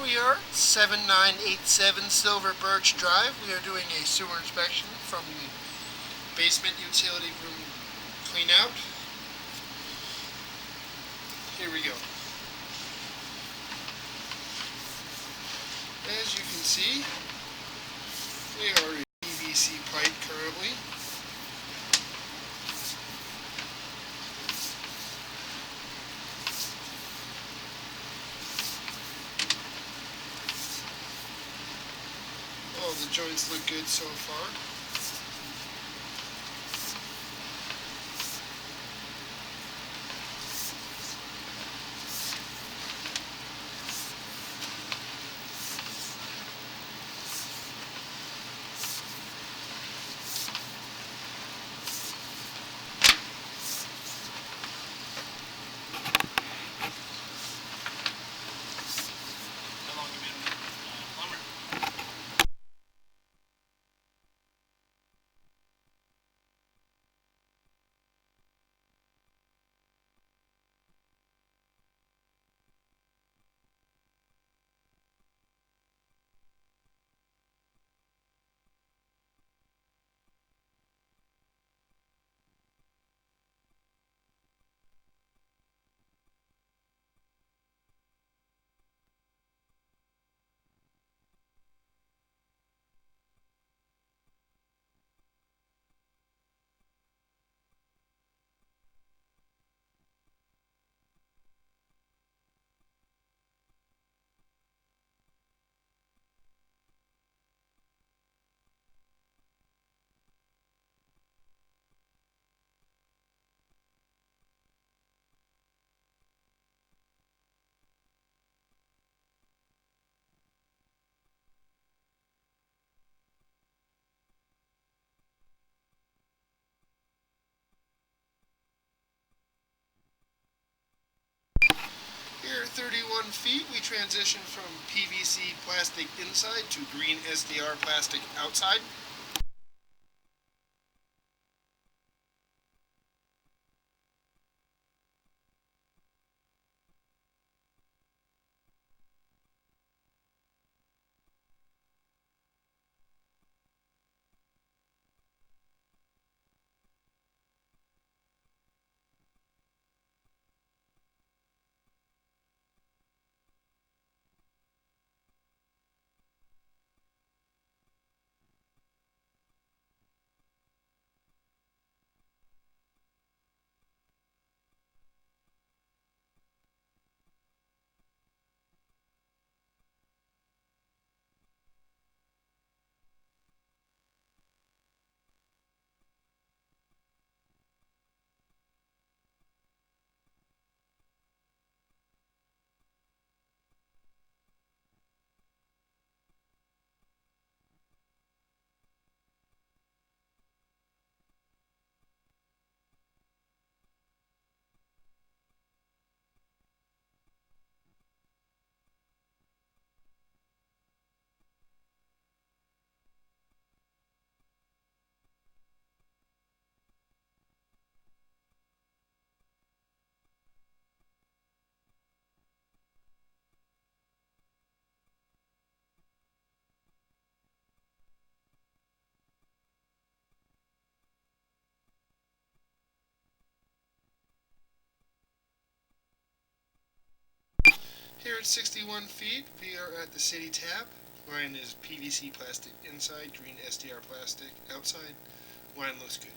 we are, 7987 Silver Birch Drive. We are doing a sewer inspection from the basement utility room clean out. Here we go. As you can see, we are in PVC pipe currently. All the joints look good so far. How long have you been a plumber? Here at 31 feet, we transition from PVC plastic inside to green SDR plastic outside. Here at 61 feet, we are at the city tap. Line is PVC plastic inside, green SDR plastic outside. Line looks good.